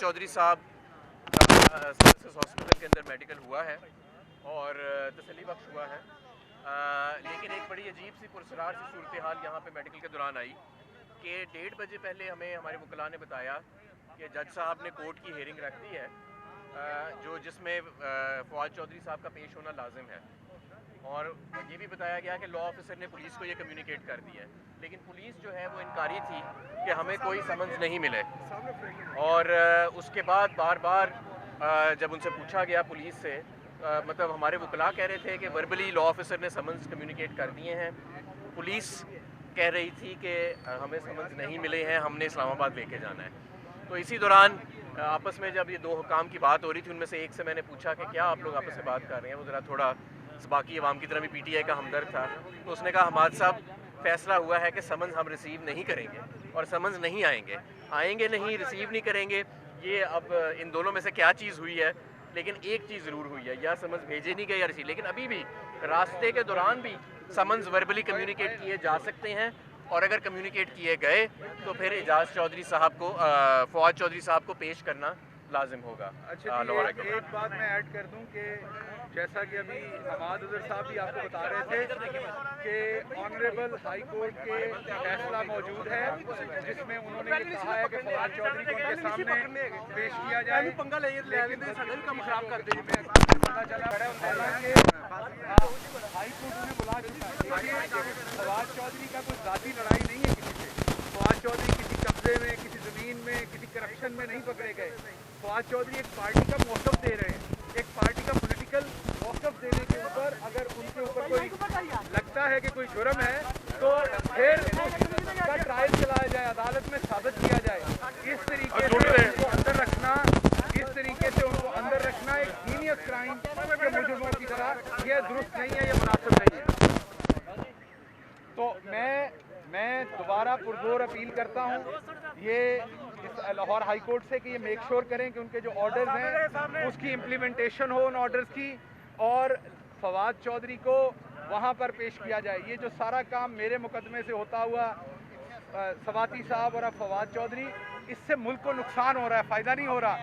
चौधरी साहब services hospital के अंदर मेडिकल हुआ है और तसल्ली बख्श हुआ है, लेकिन एक बड़ी अजीब सी पुरसरार सी सूरत हाल यहाँ पे मेडिकल के दौरान आई कि 1:30 बजे पहले हमें हमारे वकला ने बताया कि जज साहब ने कोर्ट की हेयरिंग रख दी है, जिसमें फवाद चौधरी साहब का पेश होना लाजिम है। और ये भी बताया गया कि लॉ ऑफिसर ने पुलिस को ये कम्युनिकेट कर दिया है, लेकिन पुलिस जो है वो इनकारी थी कि हमें कोई समन्स नहीं मिले। और उसके बाद बार बार जब उनसे पूछा गया पुलिस से, मतलब हमारे वकला कह रहे थे कि वर्बली लॉ ऑफिसर ने समन्स कम्युनिकेट कर दिए हैं, पुलिस कह रही थी कि हमें समन्स नहीं मिले हैं, हमने इस्लामाबाद लेके जाना है। तो इसी दौरान आपस में जब ये दो हुकाम की बात हो रही थी, उनमें से एक से मैंने पूछा कि क्या आप लोग आपस में बात कर रहे हैं, वो ज़रा थोड़ा बाकी अवाम की तरह भी PTI का हमदर्द था। तो उसने कहा हमाद साहब फैसला हुआ है कि समन्स हम रिसीव नहीं करेंगे और समन्स नहीं आएंगे नहीं, रिसीव नहीं करेंगे। ये अब इन दोनों में से क्या चीज़ हुई है, लेकिन एक चीज़ ज़रूर हुई है, या समन्स भेजे नहीं गए या रिसीव। लेकिन अभी भी रास्ते के दौरान भी समन्स वर्बली कम्युनिकेट किए जा सकते हैं, और अगर कम्युनिकेट किए गए तो फिर एजाज चौधरी साहब को, फवाद चौधरी साहब को पेश करना लाजिम होगा। अच्छा, एक बात मैं ऐड कर दूं कि जैसा कि अभी हमाद उज़र साहब भी आपको बता रहे थे कि ऑनरेबल हाई कोर्ट के फैसला मौजूद है, जिसमें उन्होंने ये कहा है कि फवाद चौधरी को उनके सामने पेश किया जाए। पता चला हाई कोर्ट उन्हें बुला चुका है। फवाद चौधरी का कोई ज़ाती लड़ाई नहीं है किसी से। फवाद चौधरी किसी कब्जे में, किसी ज़मीन में, किसी करप्शन में नहीं पकड़े गए। फवाद चौधरी एक पार्टी का मौक़िफ़ दे रहे हैं, एक पार्टी का पॉलिटिकल मौक़िफ़ देने के ऊपर अगर उनके ऊपर कोई लगता है कि कोई जुर्म है तो फिर उसका ट्रायल चलाया जाए, अदालत में साबित किया जाए। इस तरीके से उनको अंदर रखना, एक हीनियस क्राइम के मुजरिमों की तरह, यह दुरुस्त नहीं है, यह मुनासिब नहीं है। तो मैं दोबारा पुरजोर अपील करता हूँ ये इस लाहौर हाई कोर्ट से कि ये मेक श्योर करें कि उनके जो ऑर्डर्स हैं उसकी इम्प्लीमेंटेशन हो उन ऑर्डर्स की, और फवाद चौधरी को वहाँ पर पेश किया जाए। ये जो सारा काम मेरे मुकदमे से होता हुआ सवाती साहब और अब फवाद चौधरी, इससे मुल्क को नुकसान हो रहा है, फ़ायदा नहीं हो रहा।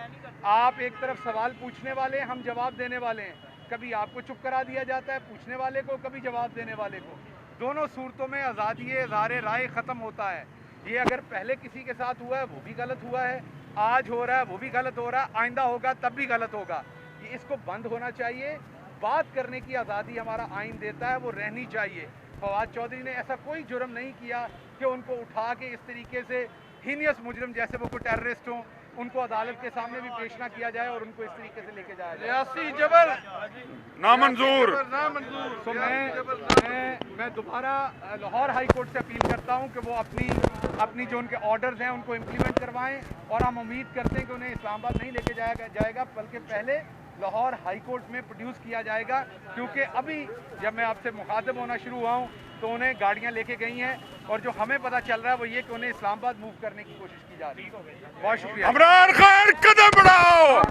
आप एक तरफ सवाल पूछने वाले, हम जवाब देने वाले हैं। कभी आपको चुप करा दिया जाता है पूछने वाले को, कभी जवाब देने वाले को। दोनों सूरतों में आज़ादी इज़हार राय ख़त्म होता है। ये अगर पहले किसी के साथ हुआ है वो भी गलत हुआ है, आज हो रहा है वो भी गलत हो रहा है, आइंदा होगा तब भी गलत होगा। ये इसको बंद होना चाहिए। बात करने की आज़ादी हमारा आइन देता है, वो रहनी चाहिए। फवाद चौधरी ने ऐसा कोई जुर्म नहीं किया कि उनको उठा के इस तरीके से हीनियस मुजरिम जैसे वो कोई टेररिस्ट हों, उनको अदालत के सामने भी पेश ना किया जाए और उनको इस तरीके से लेके जाया जाए। नामंजूर। तो मैं दोबारा लाहौर हाई कोर्ट से अपील करता हूं कि वो अपनी जो उनके ऑर्डर्स हैं उनको इम्प्लीमेंट करवाएं, और हम उम्मीद करते हैं कि उन्हें इस्लामाबाद नहीं लेके जाएगा बल्कि पहले लाहौर हाई कोर्ट में प्रोड्यूस किया जाएगा। क्योंकि अभी जब मैं आपसे मुखातिब होना शुरू हुआ हूँ तो उन्हें गाड़ियाँ लेके गई हैं, और जो हमें पता चल रहा है वो ये कि उन्हें इस्लामाबाद मूव करने की कोशिश की जा रही है। बहुत शुक्रिया। इमरान खान कदम बढ़ाओ।